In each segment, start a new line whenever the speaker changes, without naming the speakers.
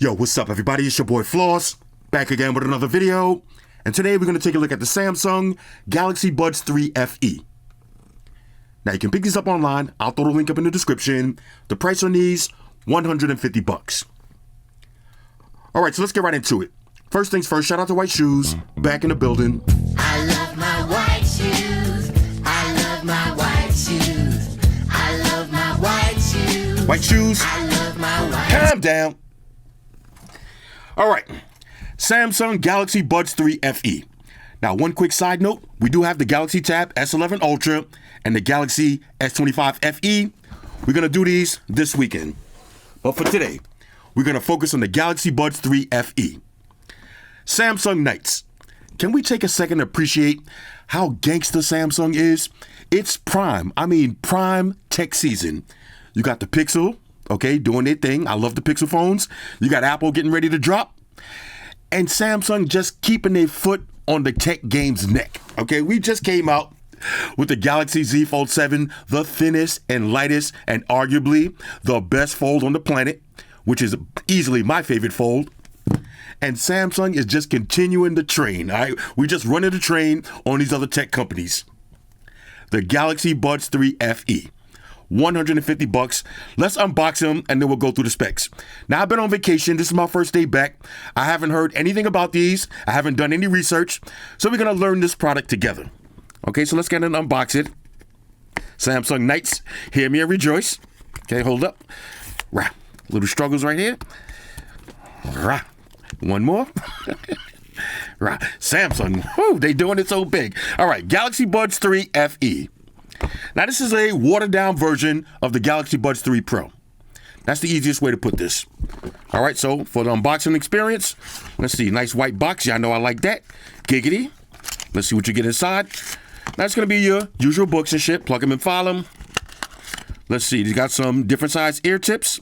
Yo, what's up everybody? It's your boy Floss, back again with another video. And today we're going to take a look at the Samsung Galaxy Buds 3 FE. Now you can pick these up online. I'll throw the link up in the description. The price on these, $150. Alright, so let's get right into it. First things first, shout out to White Shoes, back in the building.
I love my white shoes. I love my white shoes. I love my white shoes.
White Shoes,
I love my white
calm down. Alright, Samsung Galaxy Buds 3 FE. Now one quick side note, we do have the Galaxy Tab S11 Ultra and the Galaxy S25 FE. We're going to do these this weekend. But for today, we're going to focus on the Galaxy Buds 3 FE. Samsung Nights. Can we take a second to appreciate how gangster Samsung is? It's prime tech season. You got the Pixel, okay, doing their thing. I love the Pixel phones. You got Apple getting ready to drop. And Samsung just keeping their foot on the tech game's neck. Okay, we just came out with the Galaxy Z Fold 7, the thinnest and lightest and arguably the best fold on the planet, which is easily my favorite fold. And Samsung is just continuing the train. All right? We just running the train on these other tech companies. The Galaxy Buds 3 FE. $150. Let's unbox them and then we'll go through the specs. Now I've been on vacation. This is my first day back. I haven't heard anything about these. I haven't done any research. So we're going to learn this product together. Okay, so let's get and unbox it. Samsung Nights, hear me and rejoice. Okay, hold up. Rah. Little struggles right here. Rah. One more. Rah. Samsung, whoo, they doing it so big. All right, Galaxy Buds 3 FE. Now this is a watered down version of the Galaxy Buds 3 Pro. That's the easiest way to put this. All right, so for the unboxing experience, let's see, nice white box. Y'all know I like that. Giggity. Let's see what you get inside. Now it's gonna be your usual books and shit. Plug them and file them. Let's see, you got some different size ear tips.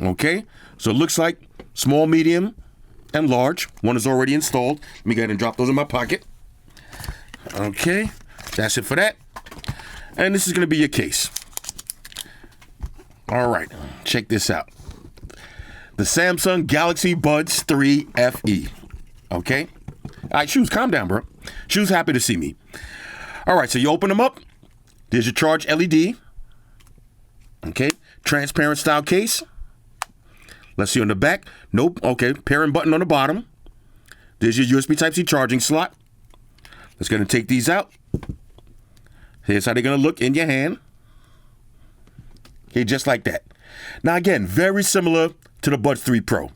Okay, so it looks like small, medium, and large. One is already installed. Let me go ahead and drop those in my pocket. Okay, that's it for that. And this is gonna be your case. All right, check this out. The Samsung Galaxy Buds 3 FE. Okay. All right, Shoes, calm down, bro. Shoes happy to see me. All right, so you open them up. There's your charge LED. Okay, transparent style case. Let's see on the back. Nope. Okay, pairing button on the bottom. There's your USB Type-C charging slot. Let's go and take these out. Here's how they're going to look in your hand. Okay, just like that. Now, again, very similar to the Buds 3 Pro.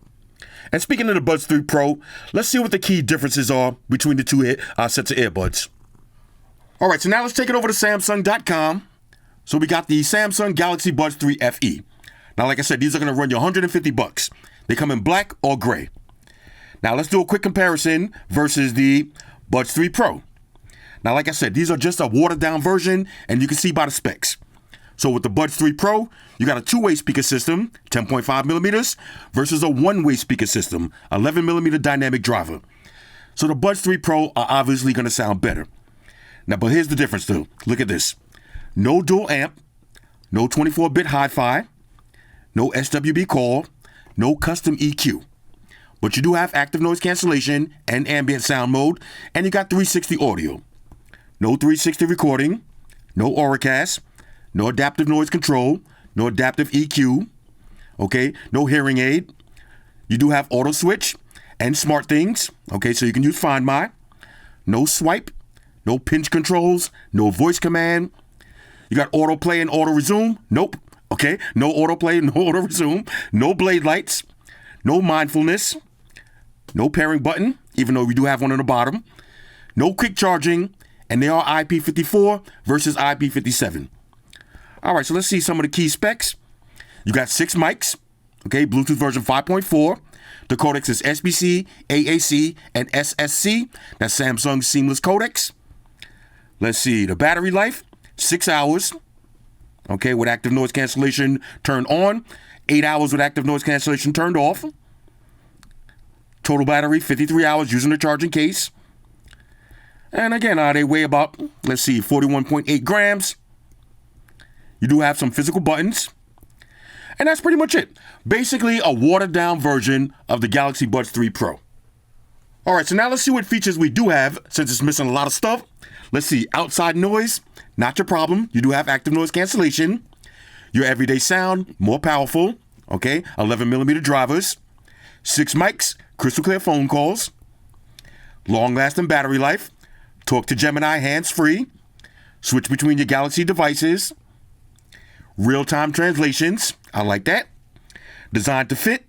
And speaking of the Buds 3 Pro, let's see what the key differences are between the two sets of earbuds. All right, so now let's take it over to Samsung.com. So we got the Samsung Galaxy Buds 3 FE. Now, like I said, these are going to run you $150. They come in black or gray. Now, let's do a quick comparison versus the Buds 3 Pro. Now, like I said, these are just a watered-down version, and you can see by the specs. So with the Buds 3 Pro, you got a two-way speaker system, 10.5 millimeters, versus a one-way speaker system, 11 millimeter dynamic driver. So the Buds 3 Pro are obviously going to sound better. Now, but here's the difference, though. Look at this. No dual amp, no 24-bit hi-fi, no SWB call, no custom EQ. But you do have active noise cancellation and ambient sound mode, and you got 360 audio. No 360 recording, no Auracast, no adaptive noise control, no adaptive EQ, okay, no hearing aid. You do have auto switch and smart things, okay, so you can use Find My. No swipe, no pinch controls, no voice command. You got auto play and auto resume, nope, okay, no auto play, no auto resume, no blade lights, no mindfulness, no pairing button, even though we do have one on the bottom, no quick charging, and they are IP54 versus IP57. All right, so let's see some of the key specs. You got 6 mics, okay, Bluetooth version 5.4. The codecs is SBC, AAC, and SSC. That's Samsung's seamless codecs. Let's see, the battery life, 6 hours, okay, with active noise cancellation turned on, 8 hours with active noise cancellation turned off. Total battery, 53 hours using the charging case. And again, they weigh about, let's see, 41.8 grams. You do have some physical buttons. And that's pretty much it. Basically a watered down version of the Galaxy Buds 3 Pro. All right, so now let's see what features we do have since it's missing a lot of stuff. Let's see, outside noise, not your problem. You do have active noise cancellation. Your everyday sound, more powerful. Okay, 11mm drivers. 6 mics, crystal clear phone calls. Long-lasting battery life. Talk to Gemini hands-free. Switch between your Galaxy devices. Real-time translations. I like that. Designed to fit.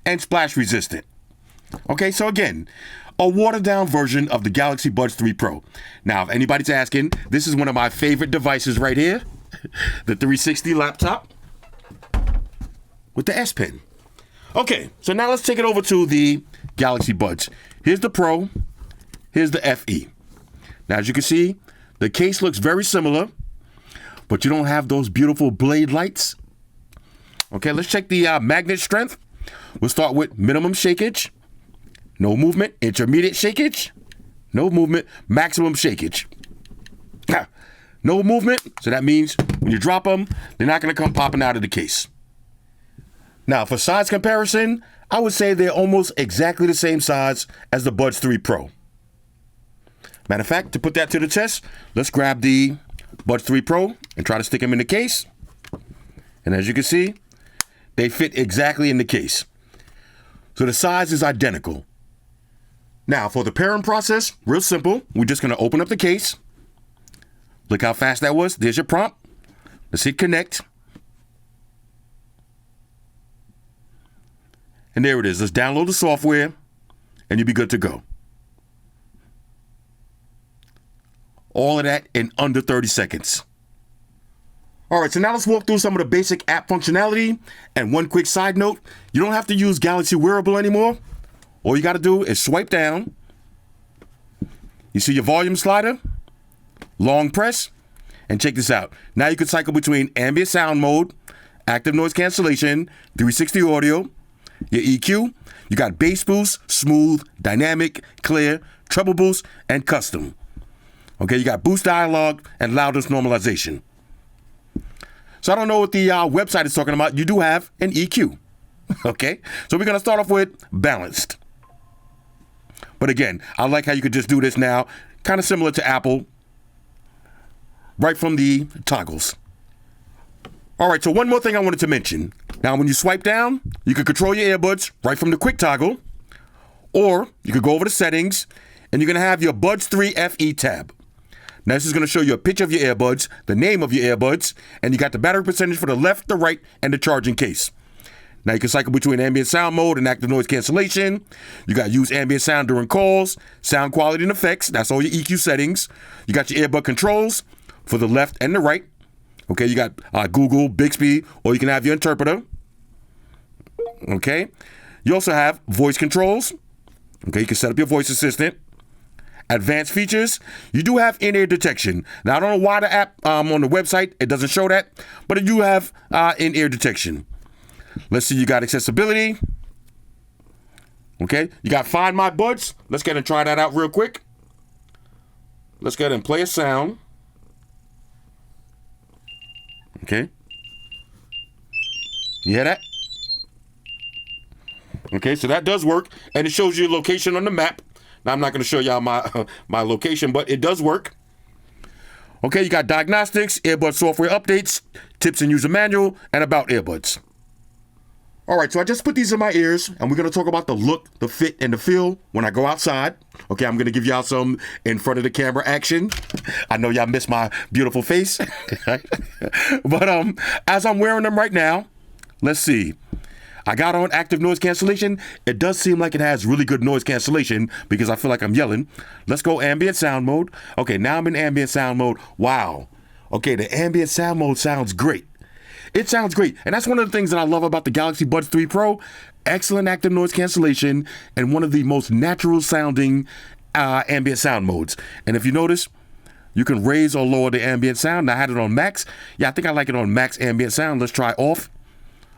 And splash resistant. Okay, so again, a watered-down version of the Galaxy Buds 3 Pro. Now, if anybody's asking, this is one of my favorite devices right here. The 360 laptop with the S Pen. Okay, so now let's take it over to the Galaxy Buds. Here's the Pro. Here's the FE. Now, as you can see, the case looks very similar, but you don't have those beautiful blade lights. Okay, let's check the magnet strength. We'll start with minimum shakage. No movement. Intermediate shakage. No movement. Maximum shakage. No movement. So that means when you drop them, they're not going to come popping out of the case. Now, for size comparison, I would say they're almost exactly the same size as the Buds 3 Pro. Matter of fact, to put that to the test, let's grab the Buds 3 Pro and try to stick them in the case. And as you can see, they fit exactly in the case. So the size is identical. Now, for the pairing process, real simple. We're just going to open up the case. Look how fast that was. There's your prompt. Let's hit connect. And there it is. Let's download the software, and you'll be good to go. All of that in under 30 seconds. All right, so now let's walk through some of the basic app functionality. And one quick side note, you don't have to use Galaxy Wearable anymore. All you got to do is swipe down. You see your volume slider, long press, and check this out. Now you can cycle between ambient sound mode, active noise cancellation, 360 audio, your EQ. You got bass boost, smooth, dynamic, clear, treble boost, and custom. Okay, you got boost dialogue and loudness normalization. So I don't know what the website is talking about. You do have an EQ. Okay, so we're going to start off with balanced. But again, I like how you could just do this now, kind of similar to Apple, right from the toggles. All right, so one more thing I wanted to mention. Now, when you swipe down, you can control your earbuds right from the quick toggle, or you could go over to settings, and you're going to have your Buds 3 FE tab. Now, this is going to show you a picture of your earbuds, the name of your earbuds, and you got the battery percentage for the left, the right, and the charging case. Now, you can cycle between ambient sound mode and active noise cancellation. You got use ambient sound during calls, sound quality and effects. That's all your EQ settings. You got your earbud controls for the left and the right. Okay, you got Google, Bixby, or you can have your interpreter. Okay. You also have voice controls. Okay, you can set up your voice assistant. Advanced features, you do have in-ear detection. Now, I don't know why the app on the website, it doesn't show that, but it do have in-ear detection. Let's see, you got accessibility. Okay, you got Find My Buds. Let's get and try that out real quick. Let's go ahead and play a sound. Okay. You hear that? Okay, so that does work, and it shows you location on the map. Now, I'm not going to show y'all my location, but it does work. Okay, you got diagnostics, earbud software updates, tips and user manual, and about earbuds. All right, so I just put these in my ears, and we're going to talk about the look, the fit, and the feel when I go outside. Okay, I'm going to give y'all some in front of the camera action. I know y'all miss my beautiful face. But as I'm wearing them right now, let's see. I got on active noise cancellation. It does seem like it has really good noise cancellation because I feel like I'm yelling. Let's go ambient sound mode. Okay, now I'm in ambient sound mode. Wow. Okay, the ambient sound mode sounds great. It sounds great. And that's one of the things that I love about the Galaxy Buds 3 Pro. Excellent active noise cancellation and one of the most natural sounding ambient sound modes. And if you notice, you can raise or lower the ambient sound. I had it on max. Yeah, I think I like it on max ambient sound. Let's try off.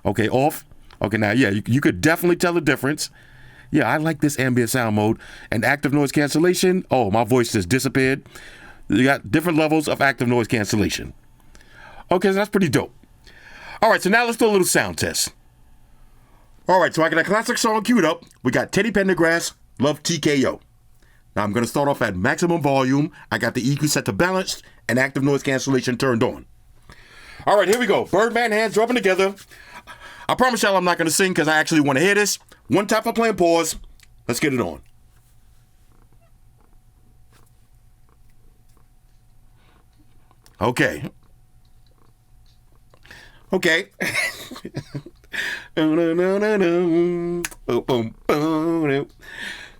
Okay, off. Okay, now, yeah, you could definitely tell the difference. Yeah, I like this ambient sound mode. And active noise cancellation, oh, my voice just disappeared. You got different levels of active noise cancellation. Okay, so that's pretty dope. All right, so now let's do a little sound test. All right, so I got a classic song queued up. We got Teddy Pendergrass, Love TKO. Now I'm going to start off at maximum volume. I got the EQ set to balanced and active noise cancellation turned on. All right, here we go. Birdman hands rubbing together. I promise y'all I'm not going to sing because I actually want to hear this. One tap for playing pause. Let's get it on. Okay. Okay.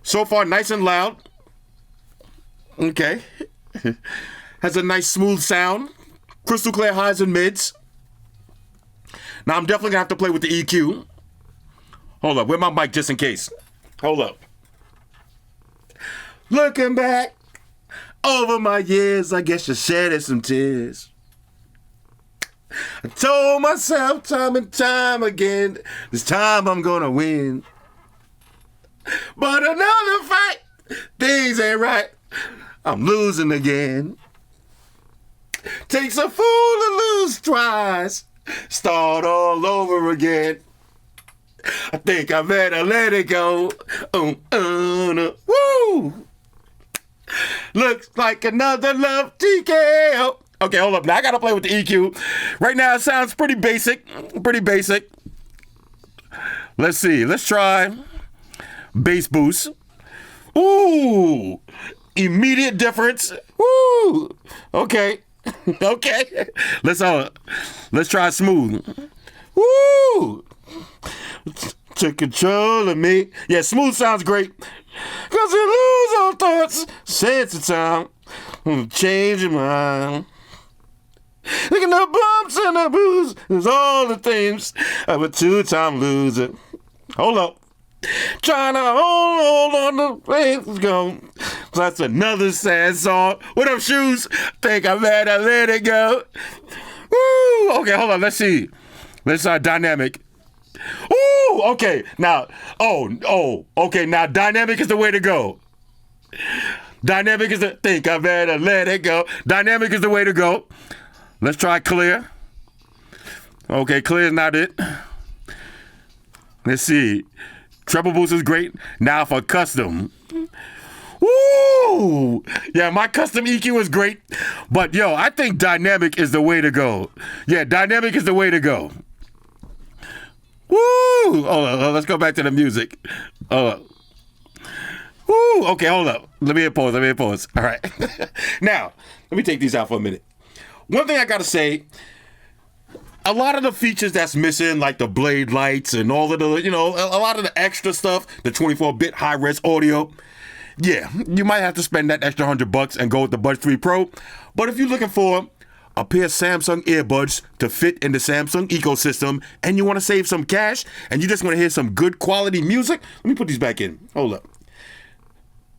So far, nice and loud. Okay. Has a nice smooth sound. Crystal clear highs and mids. Now I'm definitely gonna have to play with the EQ. Hold up, where's my mic just in case? Hold up. Looking back over my years, I guess you shedded some tears. I told myself time and time again, this time I'm gonna win. But another fight, things ain't right. I'm losing again. Takes a fool to lose twice. Start all over again. I think I better let it go. Woo! Looks like another love TKO. Okay, hold up. Now I gotta play with the EQ. Right now it sounds pretty basic. Pretty basic. Let's see. Let's try bass boost. Ooh! Immediate difference. Woo! Okay. Okay. Let's try smooth. Woo! Took control of me. Yeah, smooth sounds great. Cause you lose all thoughts. Sense of time. Change your mind. Look at the bumps and the bruises. There's all the things of a two-time loser. Hold up. Trying to hold on the place go. That's another sad song. What up, Shoes? Think I better let it go. Woo! Okay, hold on. Let's see. Let's dynamic. Ooh! Okay. Now, okay. Now, dynamic is the way to go. Dynamic is the. Think I better let it go. Dynamic is the way to go. Let's try clear. Okay, clear is not it. Let's see. Treble boost is great. Now for custom. Woo! Yeah, my custom EQ is great. But yo, I think dynamic is the way to go. Yeah, dynamic is the way to go. Woo! Oh, let's go back to the music. Woo! Okay, hold up. Let me hit pause. All right. Now, let me take these out for a minute. One thing I gotta say, a lot of the features that's missing, like the blade lights and all of the, a lot of the extra stuff, the 24-bit high-res audio, yeah, you might have to spend that extra $100 and go with the Buds 3 Pro. But if you're looking for a pair of Samsung earbuds to fit in the Samsung ecosystem and you want to save some cash and you just want to hear some good quality music, let me put these back in. Hold up.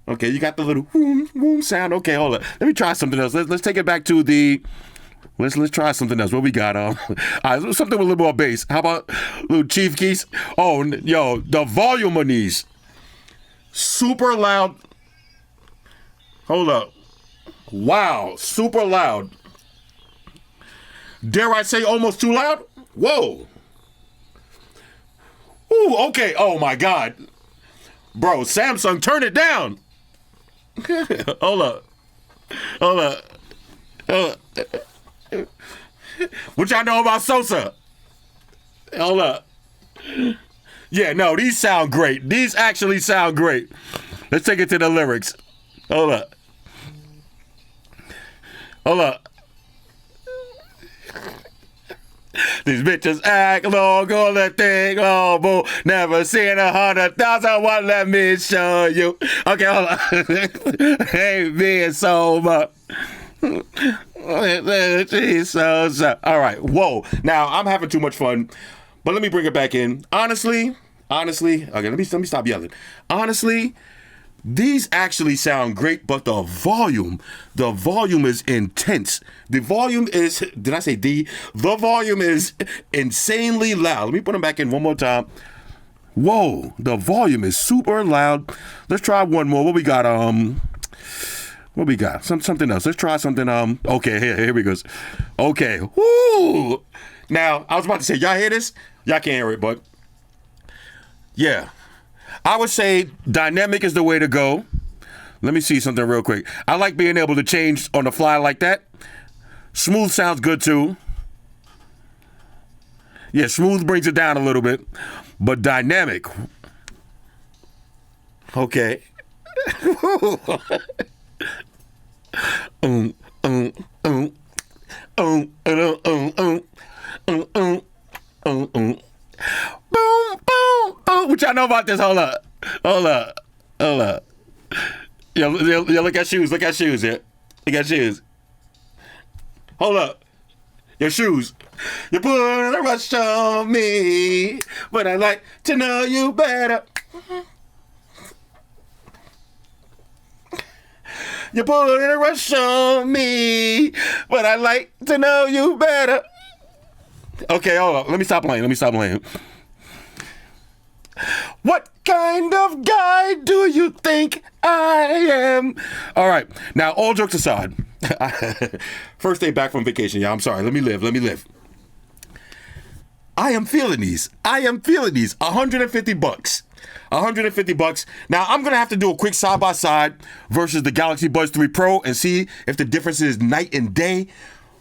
Okay, you got the little whoom sound. Okay, hold up. Let me try something else. Let's take it back to the... Let's try something else. What we got? Something with a little more bass. How about little Chief Keys? Oh, yo, the volume on these. Super loud. Hold up. Wow, super loud. Dare I say almost too loud? Whoa. Ooh, okay. Oh my God. Bro, Samsung, turn it down. Hold up. What y'all know about Sosa? Hold up. Yeah, no, these sound great. These actually sound great. Let's take it to the lyrics. Hold up. These bitches act long on the thing, oh, boo. Never seen 100,000, what, let me show you. Okay, hold on. Ain't being sober. All right, whoa. Now, I'm having too much fun, but let me bring it back in. Honestly, okay, let me stop yelling. Honestly, these actually sound great, but the volume is intense. The volume is, did I say D? The volume is insanely loud. Let me put them back in one more time. Whoa, the volume is super loud. Let's try one more. What we got? What we got? Something else. Let's try something. Okay, here we go. Okay. Woo! Now, I was about to say, y'all hear this? Y'all can't hear it, but yeah. I would say dynamic is the way to go. Let me see something real quick. I like being able to change on the fly like that. Smooth sounds good too. Yeah, smooth brings it down a little bit, but dynamic. Okay. Boom, boom, boom. What y'all know about this? Hold up. Yo, look at shoes. Yeah. Look at shoes. Hold up. Your shoes. You put a rush on me, but I like to know you better. You put a rush on me, but I like to know you better. Okay, hold up. Let me stop playing. What kind of guy do you think I am? All right. Now, all jokes aside, first day back from vacation, y'all. I'm sorry. Let me live. I am feeling these. $150. $150. Now, I'm going to have to do a quick side-by-side versus the Galaxy Buds 3 Pro and see if the difference is night and day.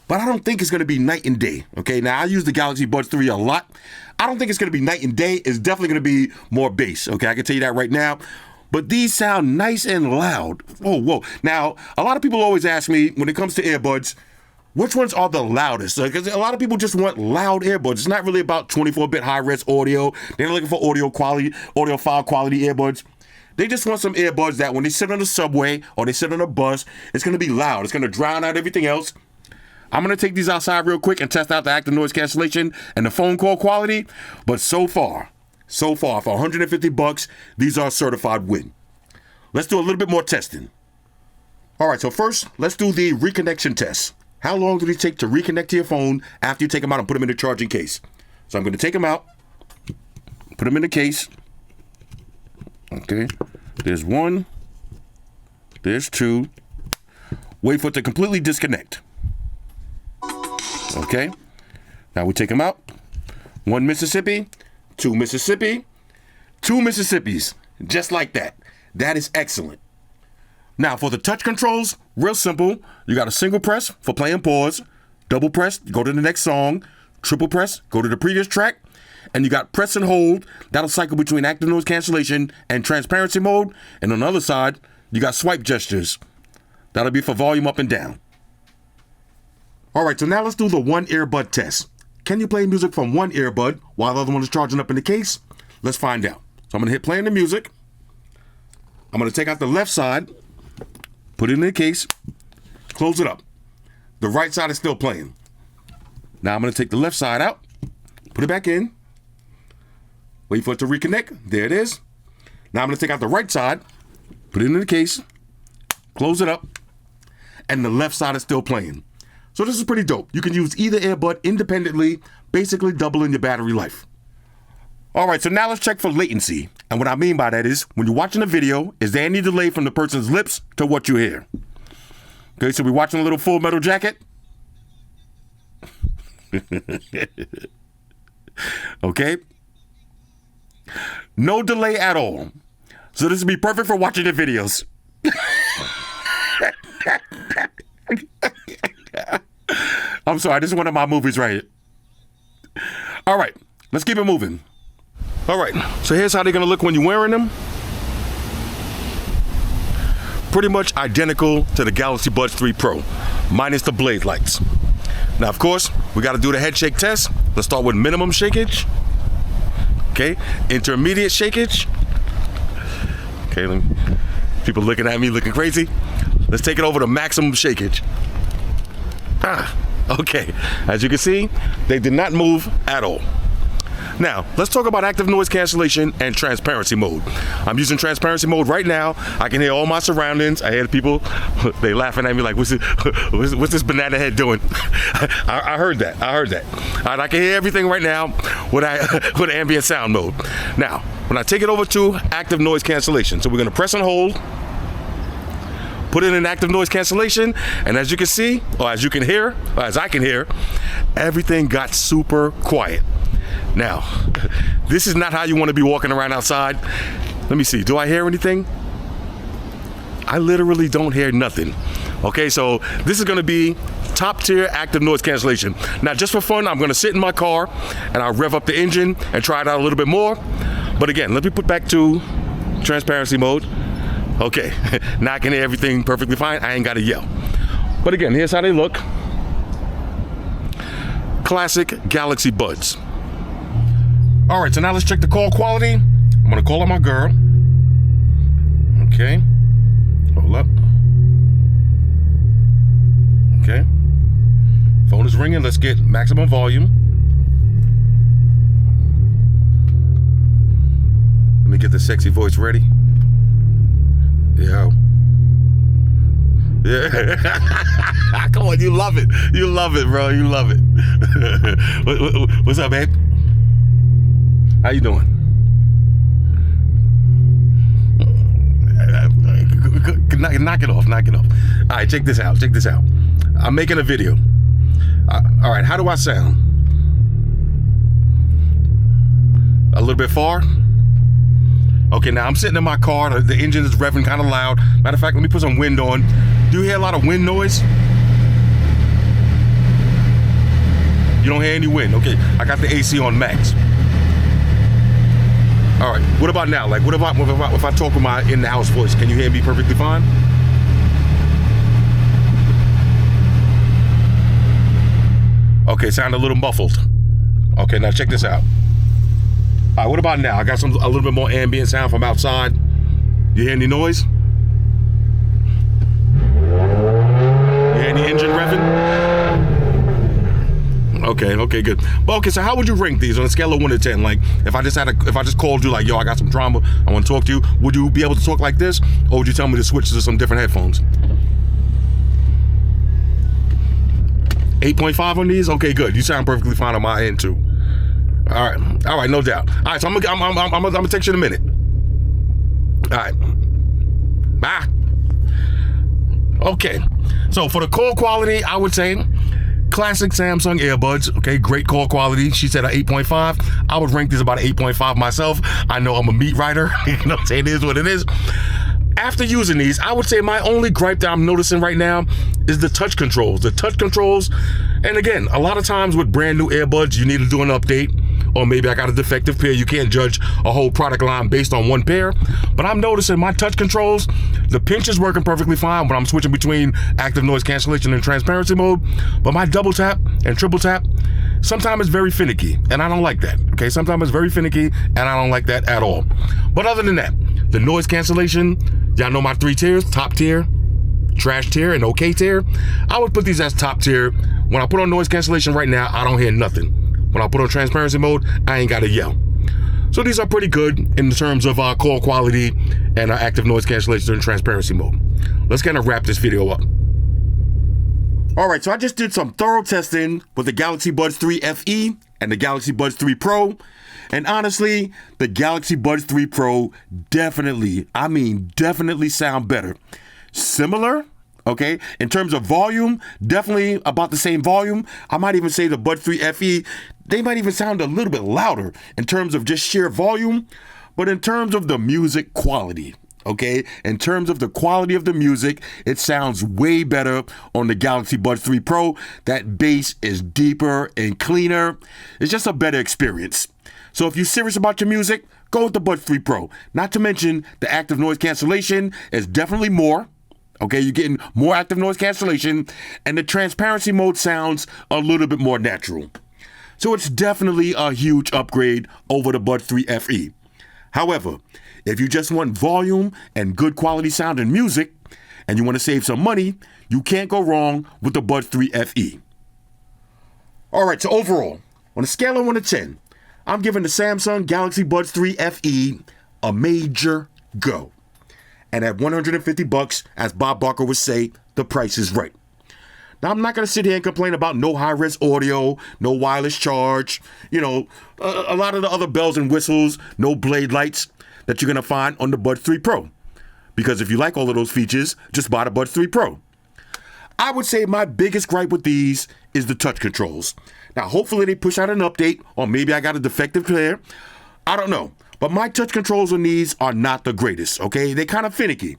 But I don't think it's going to be night and day. Okay, now I use the Galaxy Buds 3 a lot. I don't think it's going to be night and day. It's definitely going to be more bass. Okay, I can tell you that right now. But these sound nice and loud. Whoa. Now, a lot of people always ask me when it comes to earbuds, which ones are the loudest? Because a lot of people just want loud earbuds. It's not really about 24-bit high-res audio. They're not looking for audiophile quality earbuds. They just want some earbuds that when they sit on the subway or they sit on a bus, it's going to be loud. It's going to drown out everything else. I'm going to take these outside real quick and test out the active noise cancellation and the phone call quality. But so far, for $150, these are a certified win. Let's do a little bit more testing. All right, so first, let's do the reconnection test. How long do they take to reconnect to your phone after you take them out and put them in the charging case? So I'm going to take them out, put them in the case. Okay, there's one, there's two. Wait for it to completely disconnect. Okay, now we take them out. One Mississippi, two Mississippi, two Mississippis, just like that. That is excellent. Now for the touch controls, real simple. You got a single press for play and pause, double press, go to the next song, triple press, go to the previous track, and you got press and hold. That'll cycle between active noise cancellation and transparency mode. And on the other side, you got swipe gestures. That'll be for volume up and down. All right, so now let's do the one earbud test. Can you play music from one earbud while the other one is charging up in the case? Let's find out. So I'm going to hit play in the music. I'm going to take out the left side, put it in the case, close it up. The right side is still playing. Now I'm going to take the left side out, put it back in, wait for it to reconnect. There it is. Now I'm going to take out the right side, put it in the case, close it up, and the left side is still playing. So this is pretty dope. You can use either earbud independently, basically doubling your battery life. All right, so now let's check for latency. And what I mean by that is, when you're watching a video, is there any delay from the person's lips to what you hear? Okay, so we're watching a little Full Metal Jacket. Okay. No delay at all. So this would be perfect for watching the videos. I'm sorry, this is one of my movies right here. All right, let's keep it moving. All right, so here's how they're gonna look when you're wearing them. Pretty much identical to the Galaxy Buds 3 Pro, minus the blade lights. Now, of course, we gotta do the head shake test. Let's start with minimum shakeage. Okay, intermediate shakeage. Okay, people looking at me looking crazy. Let's take it over to maximum shakeage. Okay, as you can see, they did not move at all. Now, let's talk about active noise cancellation and transparency mode. I'm using transparency mode right now. I can hear all my surroundings. I hear people, they laughing at me like, what's this banana head doing? I heard that. All right, I can hear everything right now with ambient sound mode. Now, when I take it over to active noise cancellation, so we're gonna press and hold, put it in active noise cancellation, and as you can see, or as you can hear, or as I can hear, everything got super quiet. Now, this is not how you want to be walking around outside. Let me see, do I hear anything? I literally don't hear nothing. Okay, so this is gonna be top tier active noise cancellation. Now, just for fun, I'm gonna sit in my car and I'll rev up the engine and try it out a little bit more. But again, let me put back to transparency mode. Okay, now I can hear everything perfectly fine. I ain't gotta yell. But again, here's how they look. Classic Galaxy Buds. All right, so now let's check the call quality. I'm gonna call up my girl. Okay, hold up. Okay, phone is ringing. Let's get maximum volume. Let me get the sexy voice ready. Yo. Yeah. Come on, you love it. You love it, bro. You love it. What's up, babe? How you doing? Knock it off. Knock it off. All right, check this out. Check this out. I'm making a video. All right, how do I sound? A little bit far? Okay, now I'm sitting in my car. The engine is revving kind of loud. Matter of fact, let me put some wind on. Do you hear a lot of wind noise? You don't hear any wind. Okay, I got the AC on max. All right, what about now? Like, what about if I talk with my in-the-house voice? Can you hear me perfectly fine? Okay, sound a little muffled. Okay, now check this out. All right, what about now? I got a little bit more ambient sound from outside. You hear any noise? You hear any engine revving? Okay, good. Well, okay, so how would you rank these on a scale of 1 to 10? Like, if I just called you, like, yo, I got some drama, I want to talk to you, would you be able to talk like this, or would you tell me to switch to some different headphones? 8.5 on these? Okay, good. You sound perfectly fine on my end too. All right, no doubt. All right, so I'm gonna text you in a minute. All right, bye. Okay, so for the call quality, I would say classic Samsung earbuds. Okay, great call quality. She said an 8.5. I would rank these about 8.5 myself. I know I'm a meat writer. You know what I'm saying? It is what it is. After using these, I would say my only gripe that I'm noticing right now is the touch controls. The touch controls, and again, a lot of times with brand new earbuds, you need to do an update, or maybe I got a defective pair. You can't judge a whole product line based on one pair, but I'm noticing my touch controls, the pinch is working perfectly fine when I'm switching between active noise cancellation and transparency mode, but my double tap and triple tap, sometimes it's very finicky, and I don't like that. Okay, sometimes it's very finicky, and I don't like that at all. But other than that, the noise cancellation, y'all know my 3 tiers: top tier, trash tier, and okay tier. I would put these as top tier. When I put on noise cancellation right now, I don't hear nothing. When I put on transparency mode, I ain't gotta yell. So these are pretty good in terms of call quality and active noise cancellation and transparency mode. Let's kind of wrap this video up. All right, so I just did some thorough testing with the Galaxy Buds 3 FE and the Galaxy Buds 3 Pro. And honestly, the Galaxy Buds 3 Pro definitely sound better. Similar, okay, in terms of volume, definitely about the same volume. I might even say the Buds 3 FE, they might even sound a little bit louder in terms of just sheer volume. But in terms of the music quality, okay, in terms of the quality of the music, it sounds way better on the Galaxy Buds 3 Pro. That bass is deeper and cleaner. It's just a better experience. So if you're serious about your music, go with the Buds 3 Pro. Not to mention the active noise cancellation is definitely more. Okay, you're getting more active noise cancellation, and the transparency mode sounds a little bit more natural. So it's definitely a huge upgrade over the Buds 3 FE. However, if you just want volume and good quality sound and music, and you want to save some money, you can't go wrong with the Buds 3 FE. All right, so overall, on a scale of 1 to 10, I'm giving the Samsung Galaxy Buds 3 FE a major go. And at $150, as Bob Barker would say, the price is right. Now, I'm not going to sit here and complain about no high-res audio, no wireless charge, you know, a lot of the other bells and whistles, no blade lights that you're going to find on the Buds 3 Pro. Because if you like all of those features, just buy the Buds 3 Pro. I would say my biggest gripe with these is the touch controls. Now, hopefully they push out an update, or maybe I got a defective pair. I don't know. But my touch controls on these are not the greatest, okay? They're kind of finicky.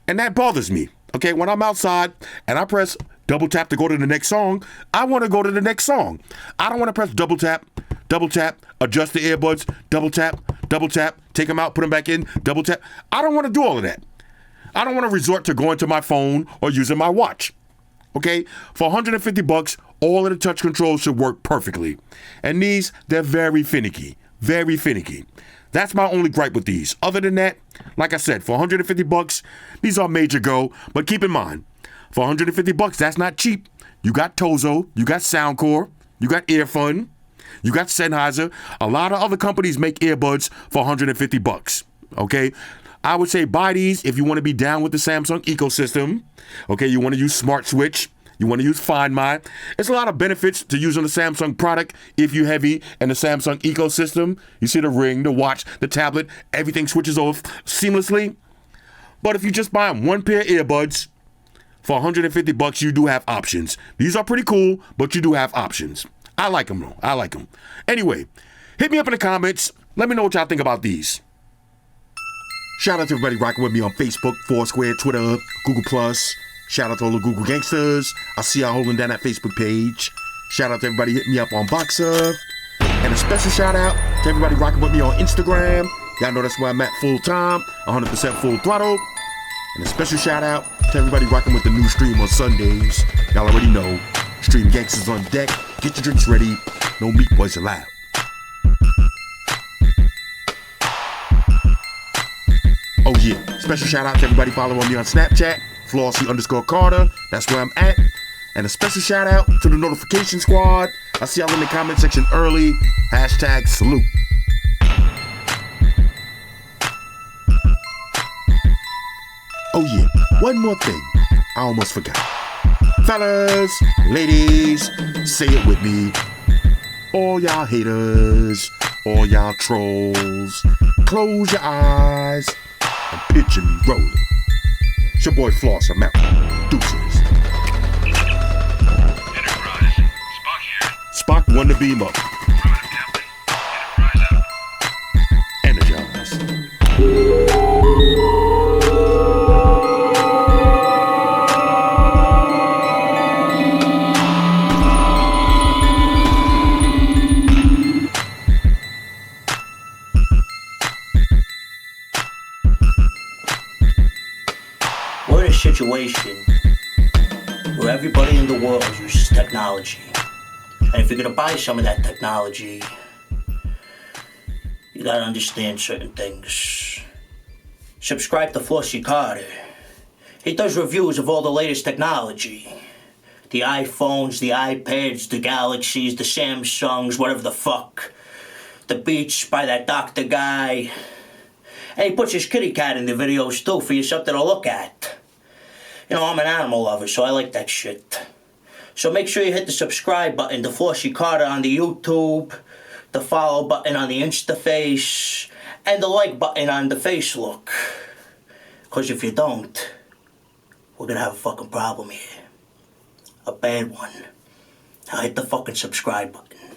And that bothers me, okay? When I'm outside and I press double tap to go to the next song, I want to go to the next song. I don't want to press double tap, adjust the earbuds, double tap, take them out, put them back in, double tap. I don't want to do all of that. I don't want to resort to going to my phone or using my watch. Okay, for $150, all of the touch controls should work perfectly. And these, they're very finicky. Very finicky. That's my only gripe with these. Other than that, like I said, for $150, these are major go. But keep in mind, for $150, that's not cheap. You got Tozo, you got Soundcore, you got Earfun, you got Sennheiser. A lot of other companies make earbuds for $150. Okay, I would say buy these if you want to be down with the Samsung ecosystem. Okay, you want to use Smart Switch. You want to use Find My. It's a lot of benefits to using the Samsung product if you're heavy in the Samsung ecosystem. You see the ring, the watch, the tablet, everything switches off seamlessly. But if you just buy one pair of earbuds for $150, you do have options. These are pretty cool, but you do have options. I like them though. I like them. Anyway, hit me up in the comments. Let me know what y'all think about these. Shout out to everybody rocking with me on Facebook, Foursquare, Twitter, Google+. Shout out to all the Google gangsters. I see y'all holding down that Facebook page. Shout out to everybody hitting me up on Boxer. And a special shout out to everybody rocking with me on Instagram. Y'all know that's where I'm at full time, 100% full throttle. And a special shout out to everybody rocking with the new stream on Sundays. Y'all already know, Stream Gangsters on deck. Get your drinks ready. No meat boys allowed. Oh yeah, special shout out to everybody following me on Snapchat, Flossy_Carter, that's where I'm at. And a special shout out to the notification squad. I see y'all in the comment section early. #salute. Oh yeah, one more thing, I almost forgot. Fellas, ladies, say it with me. All y'all haters, all y'all trolls, close your eyes and picture me rolling. It's your boy Floss, I'm out. Deuces.
Enterprise. Spock here.
Spock won the beam up.
Affirmative, Captain. Enterprise out.
Energize.
We're in a situation where everybody in the world uses technology. And if you're gonna buy some of that technology, you gotta understand certain things. Subscribe to Flossy Carter. He does reviews of all the latest technology. The iPhones, the iPads, the Galaxies, the Samsungs, whatever the fuck. The Beats by that doctor guy. And he puts his kitty cat in the videos too for you something to look at. You know, I'm an animal lover, so I like that shit. So make sure you hit the subscribe button to Flossy Carter on the YouTube, the follow button on the Instaface, and the like button on the Facebook. Because if you don't, we're gonna have a fucking problem here. A bad one. Now hit the fucking subscribe button.